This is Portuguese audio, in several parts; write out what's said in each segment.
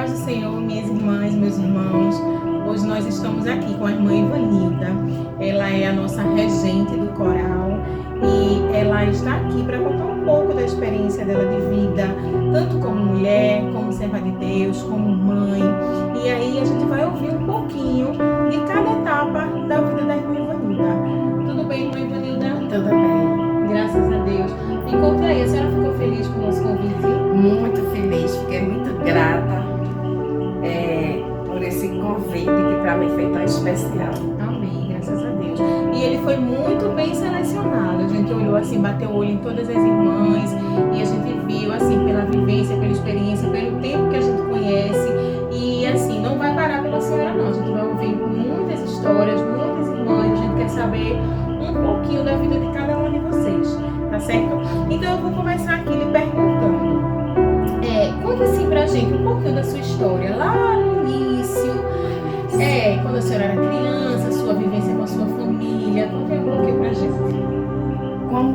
paz do Senhor, minhas irmãs, meus irmãos. Hoje nós estamos aqui com a irmã Ivanilda. Ela é a nossa regente do coral e ela está aqui para contar um pouco da experiência dela de vida, tanto como mulher, como serva de Deus, como mãe. E aí a gente vai ouvir um pouquinho de cada etapa da vida da irmã Ivanilda. Tudo bem, irmã Ivanilda? Tudo bem. Graças a Deus. Me conta aí, a senhora ficou feliz com o nosso convite? Muito feliz, fiquei muito grata por esse convite que para mim foi tão especial. Amém, graças a Deus. E ele foi muito bem selecionado. A gente olhou assim, bateu o olho em todas as irmãs e a gente viu assim pela vivência, pela experiência, pelo tempo que a gente conhece. E assim, não vai parar pela senhora não. A gente vai ouvir muitas histórias, muitas irmãs. A gente quer saber um pouquinho da vida de cada uma de vocês, tá certo? Então eu vou começar aqui lhe perguntando. Conta assim pra gente um pouquinho da sua história lá no início. Quando a senhora era criança, sua vivência com a sua família. Conta aí um pouquinho pra gente. Como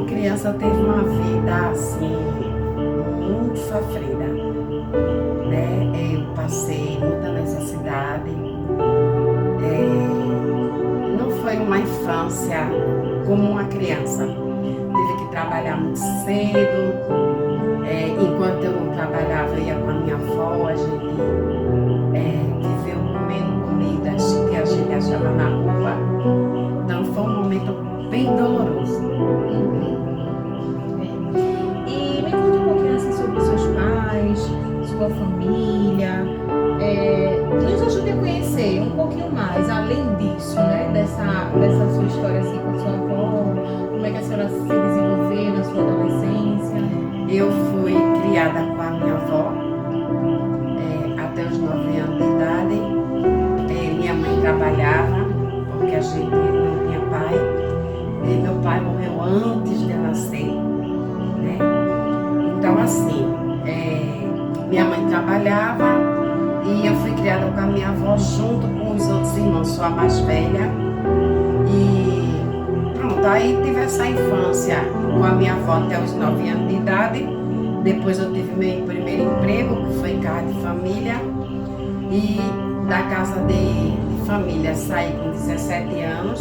criança eu tive uma vida assim, muito sofrida, né? Eu passei muita necessidade. Não foi uma infância como uma criança. Tive que trabalhar muito cedo. Enquanto eu não trabalhava, eu ia com a minha avó, a gente viveu comendo comidas que a gente achava na rua. Então foi um momento bem doloroso. E me conta um pouquinho assim sobre seus pais, sua família. Nos ajude a conhecer um pouquinho mais, além disso, né? Dessa sua história assim com a sua avó. Como é que a senhora se desenvolveu na sua adolescência? Eu fui criada com a minha avó até os 9 anos de idade. Minha mãe trabalhava, porque a gente não tinha pai. Meu pai morreu antes de eu nascer, né? Então assim, minha mãe trabalhava e eu fui criada com a minha avó junto com os outros irmãos. Sou a mais velha e pronto, aí tive essa infância com a minha avó até os 9 anos de idade. Depois eu tive meu primeiro emprego, que foi em casa de família. E da casa de família saí com 17 anos,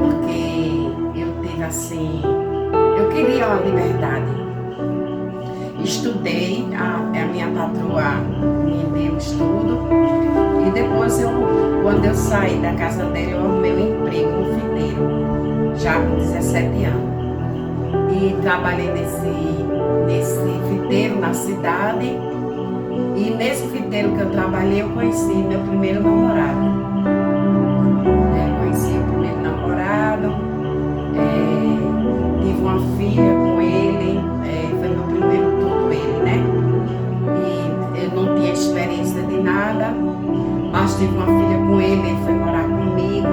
porque eu tive assim, eu queria uma liberdade. Estudei, a minha patroa me deu estudo. E depois, quando eu saí da casa dela, eu arrumei um emprego no fiteiro, já com 17 anos. E trabalhei nesse fiteiro na cidade. E nesse fiteiro que eu trabalhei, eu conheci meu primeiro namorado. Conheci o primeiro namorado, tive uma filha com ele, foi meu primeiro tudo ele, né? E eu não tinha experiência de nada, mas tive uma filha com ele foi morar comigo,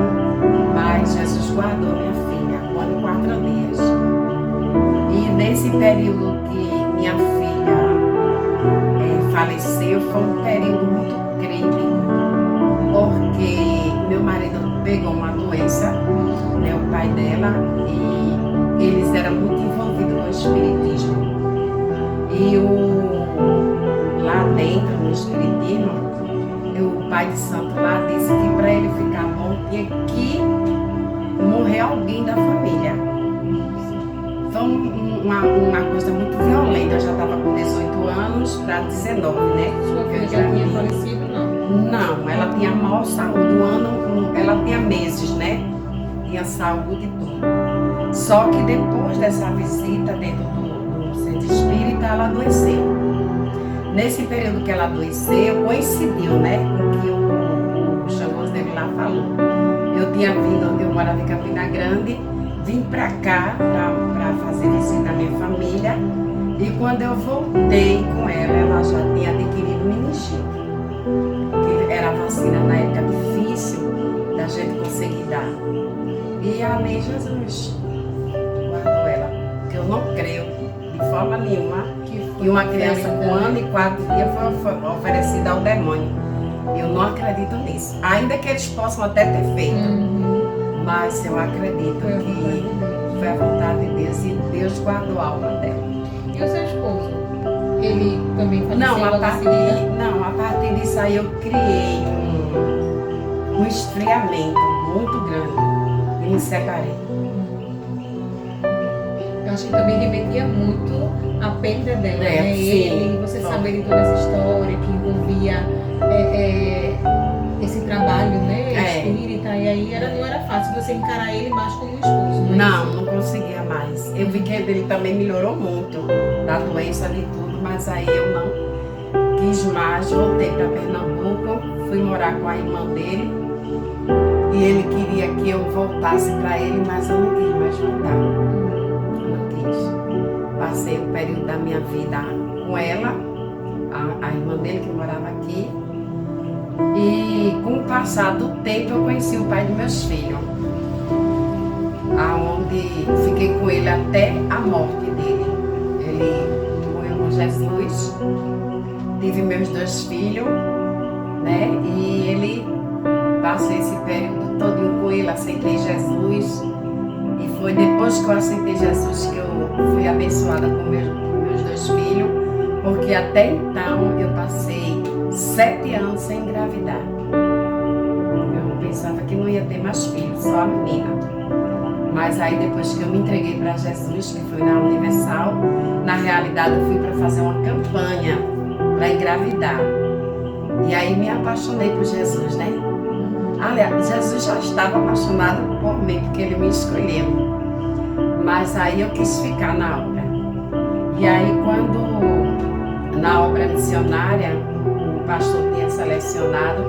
mas Jesus guardou minha filha, 1 ano e 4 dias. E nesse período que minha filha faleceu, foi um período muito crítico, porque meu marido pegou uma doença, né, o pai dela, e eles eram muito envolvidos com o espiritismo. E lá dentro, no espiritismo, o pai de santo lá disse que para ele ficar bom tinha que morrer alguém da família. Foi uma coisa muito violenta. Eu já estava com 18 anos para 19, né? Sua filha já tinha falecido, não? Não, ela tinha maior saúde. Ela tinha meses, né? Tinha saúde e tudo. Só que depois dessa visita dentro do centro espírita, ela adoeceu. Nesse período que ela adoeceu, coincidiu, né? Com o que o Xangôs dele lá falou. Eu morava em Campina Grande, vim pra cá pra fazer visita à minha família. E quando eu voltei com ela já tinha adquirido meningite. Que era a vacina na época difícil da gente conseguir dar. E ali Jesus guardou ela. Porque eu não creio de forma nenhuma que uma criança com 1 ano e 4 dias foi oferecida ao demônio. Eu não acredito nisso. Ainda que eles possam até ter feito. Mas eu acredito que foi a vontade de Deus e Deus guardou a alma dela. E o seu esposo? ele também faleceu Não, logo em seguida? a partir disso aí eu criei um esfriamento muito grande e me separei. Eu acho que também remetia muito à perda dela, né? Sim, Ele, você saber de toda essa história que envolvia esse trabalho, né? Espírita, e aí não era fácil você encarar ele mais como um esposo. Não conseguia mais. Eu vi que ele também melhorou muito da doença de tudo, mas aí eu não quis mais, voltei para Pernambuco, fui morar com a irmã dele e ele queria que eu voltasse para ele, mas eu não quis mais voltar. Não quis. Passei o período da minha vida com ela, a irmã dele que morava aqui, e com o passar do tempo eu conheci o pai dos meus filhos, aonde fiquei com ele até a morte dele. Ele morreu com Jesus, tive meus 2 filhos, né? E ele passei esse período todo com ele, aceitei Jesus. E foi depois que eu aceitei Jesus que eu fui abençoada com meus 2 filhos, porque até então eu passei 7 anos sem engravidar. Eu pensava que não ia ter mais filhos, só a menina. Mas aí depois que eu me entreguei para Jesus, que foi na Universal, na realidade eu fui para fazer uma campanha para engravidar. E aí me apaixonei por Jesus, né? Aliás, Jesus já estava apaixonado por mim, porque ele me escolheu. Mas aí eu quis ficar na obra. E aí quando, na obra missionária, o pastor tinha selecionado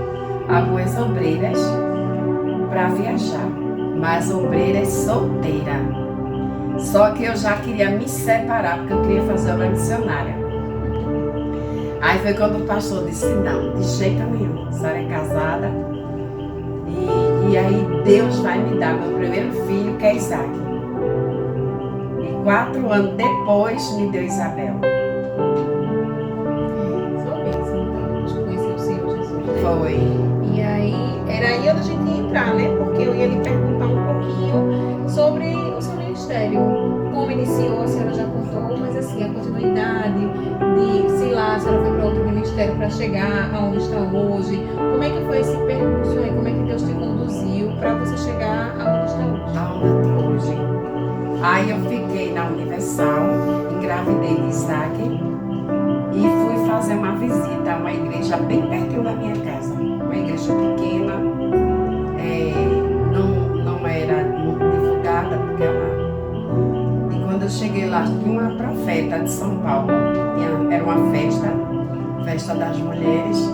algumas obreiras para viajar. Mas obreiras solteiras. Só que eu já queria me separar, porque eu queria fazer obra missionária. Aí foi quando o pastor disse, não, de jeito nenhum, a senhora é casada. E aí Deus vai me dar meu primeiro filho, que é Isaac. E 4 anos depois me deu Isabel. Foi bênção, então, depois que conheceu o Senhor Jesus, né? Foi. E aí, era aí onde a gente ia entrar, né? Porque eu ia lhe perguntar um pouquinho sobre o seu ministério. Como iniciou, a senhora já contou, mas assim, a continuidade de, sei lá, a senhora foi para outro ministério para chegar aonde está hoje. Como é que foi esse percurso aí? Como é que Deus te conduziu para você chegar aonde está hoje? Aonde eu estou hoje. Aí eu fiquei na Universal, engravidei de Isaac e fui fazer uma visita a uma igreja bem pertinho da minha casa. Uma igreja pequena, não era muito divulgada, porque e quando eu cheguei lá, tinha uma profeta de São Paulo, era uma festa das mulheres,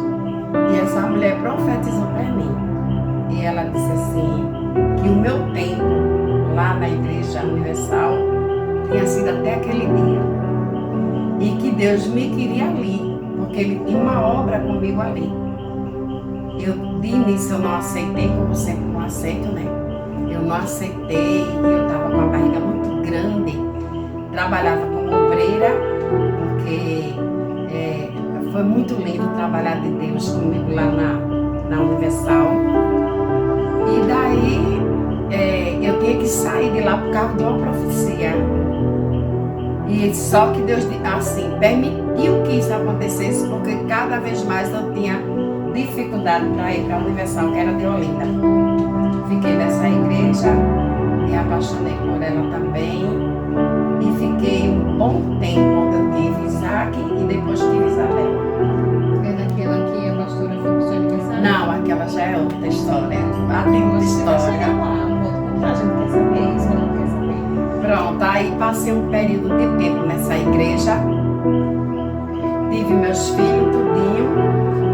e essa mulher profetizou para mim. E ela disse assim, que o meu tempo lá na Igreja Universal tinha sido até aquele dia. E que Deus me queria ali, porque Ele tinha uma obra comigo ali. De início eu não aceitei, como sempre não aceito, né? Eu não aceitei, eu estava com a barriga muito grande. Trabalhava como obreira, porque foi muito lindo trabalhar de Deus comigo lá na Universal. E daí eu tinha que sair de lá por causa de uma profecia. E só que Deus, assim, permitiu que isso acontecesse, porque cada vez mais eu tinha dificuldade para ir para a Universal, que era de Olinda. Fiquei nessa igreja, me apaixonei por ela também. E fiquei um bom tempo onde eu tive Isaac e depois tive Isabel. É daquela que a pastora foi para o seu aniversário? Não, aquela já é outra história. Lá tem muita Vai chegar história. lá, pode contar, a gente quer saber isso, não quer saber. Pronto, aí passei um período de tempo nessa igreja. Tive meus filhos, tudinho.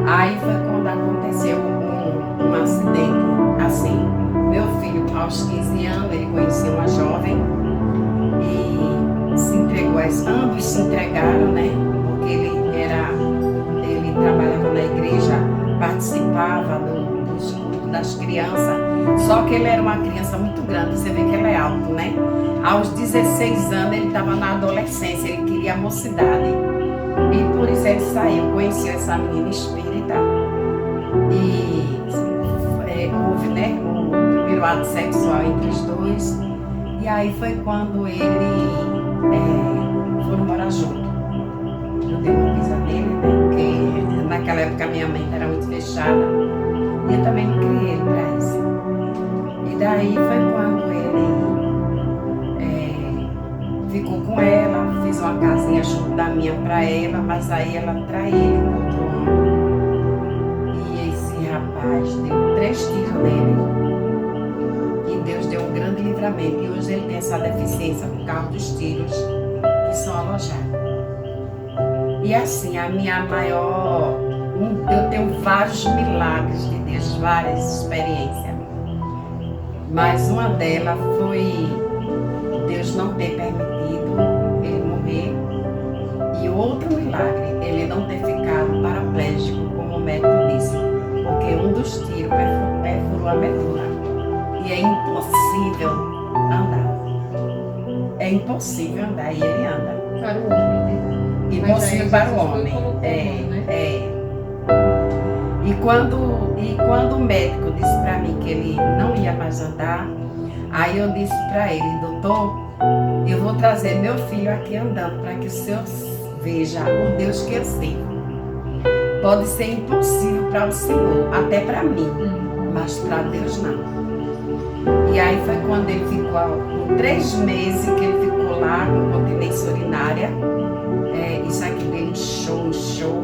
Aí foi quando aconteceu um acidente, assim. Meu filho, aos 15 anos, ele conheceu uma jovem e se entregou, ambos se entregaram, né? Porque ele trabalhava na igreja, participava dos cultos das crianças, só que ele era uma criança muito grande, você vê que ele é alto, né? Aos 16 anos ele estava na adolescência, ele queria a mocidade. E por isso ele saiu, conheceu essa menina espírita e houve, né, o primeiro ato sexual entre os dois. E aí foi quando ele foram morar junto. eu dei uma pisa nele, né? Porque naquela época a minha mãe era muito fechada e eu também não criei ele para isso. E daí foi quando ele ficou com ela, fiz uma casinha junto da minha para ela, mas aí ela traiu ele com outro homem. E esse rapaz deu 3 tiros nele. E Deus deu um grande livramento. E hoje ele tem essa deficiência por causa dos tiros que são alojados. E assim, a minha maior... Eu tenho vários milagres de Deus, várias experiências. Mas uma delas foi Deus não ter permitido ele morrer. E outro milagre, ele não ter ficado paraplégico, como o médico disse. Porque um dos tiros perfurou a medula. E é impossível andar. É impossível andar e ele anda. Para o homem, né? Impossível para o homem. E quando o médico disse para mim que ele não ia mais andar, aí eu disse para ele, doutor, eu vou trazer meu filho aqui andando para que o senhor veja o Deus que eu sirvo. Pode ser impossível para o senhor, até para mim, mas para Deus não. E aí foi quando ele ficou, com 3 meses que ele ficou lá com continência urinária, isso aqui deu um show,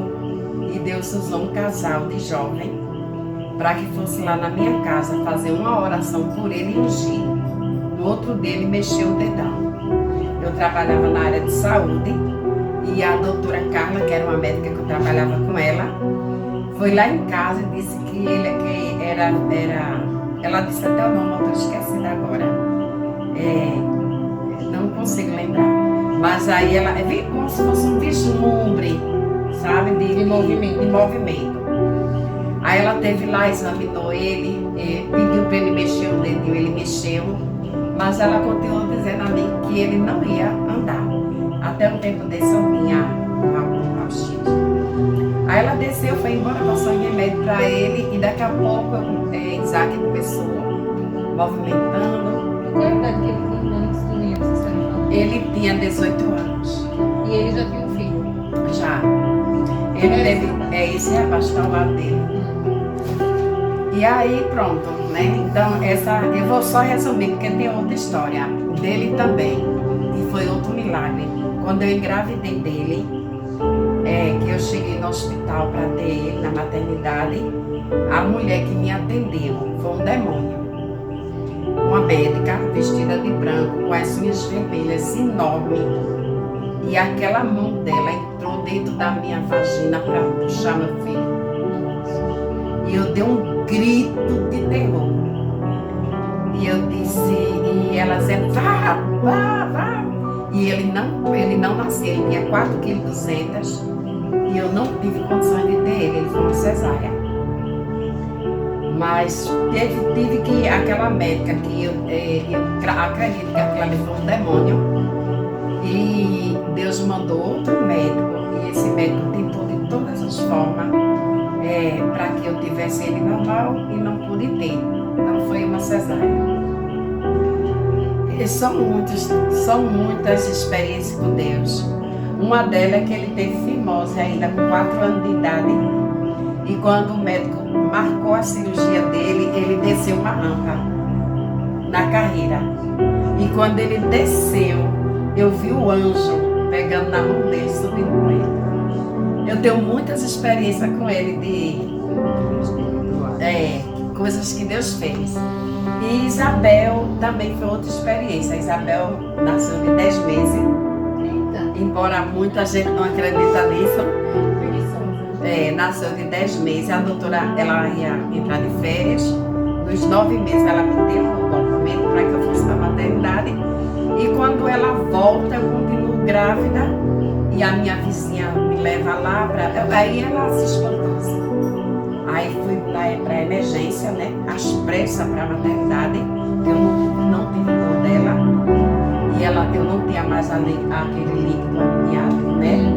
e Deus usou um casal de jovem para que fosse lá na minha casa fazer uma oração por ele e ungir. No outro dele mexeu o dedão. Eu trabalhava na área de saúde e a doutora Carla, que era uma médica que eu trabalhava com ela, foi lá em casa e disse que ele era ela disse até o nome, eu estou esquecida agora. Não consigo lembrar. Mas aí ela viu como se fosse um vislumbre, sabe? De movimento. Aí ela teve lá, examinou ele, pediu para ele mexer o dedinho, ele mexeu. Mas ela continuou dizendo a mim que ele não ia andar. Até um tempo desse eu vinha algum raio-x. Aí ela desceu, foi embora, passou em remédio para ele e daqui a pouco Isaac começou movimentando. Qual a idade que ele tinha antes do Nia, vocês sabem falar? Ele tinha 18 anos. E ele já tinha um filho? Já. Ele teve. Esse rapaz ao lado dele. E aí pronto, né? Então eu vou só resumir, porque tem outra história dele também. E foi outro milagre. Quando eu engravidei dele, que eu cheguei no hospital para ter ele na maternidade, a mulher que me atendeu foi um demônio. Uma médica vestida de branco, com as unhas vermelhas enormes. E aquela mão dela entrou dentro da minha vagina para puxar meu filho. E eu dei um grito de terror. E eu disse, e ela dizia, vá. E ele não nasceu, ele tinha 4,2 kg. E eu não tive condições de ter ele foi uma cesárea. Mas tive que aquela médica que eu acredito que aquela ali foi um demônio. E Deus mandou outro médico. E esse médico tentou de todas as formas para que eu tivesse ele normal e não pude ter. Não foi uma cesárea. E são muitas experiências com Deus. Uma delas é que ele teve fimose ainda com 4 anos de idade. E quando o médico marcou a cirurgia dele, ele desceu uma rampa na carreira. E quando ele desceu, eu vi o anjo pegando na mão dele, subindo com ele. Eu tenho muitas experiências com ele de coisas que Deus fez. E Isabel também foi outra experiência. Isabel nasceu de 10 meses. Embora muita gente não acredita nisso. Nasceu de 10 meses. A doutora, ela ia entrar de férias. Nos 9 meses ela me deu um documento para que eu fosse para a maternidade. E quando ela volta, eu continuo grávida. E a minha vizinha me leva lá. Aí ela se espantou. Aí fui para a emergência, né? Às pressas para a maternidade. Eu não tive dor dela. E eu não tinha mais aquele líquido amniótico, né?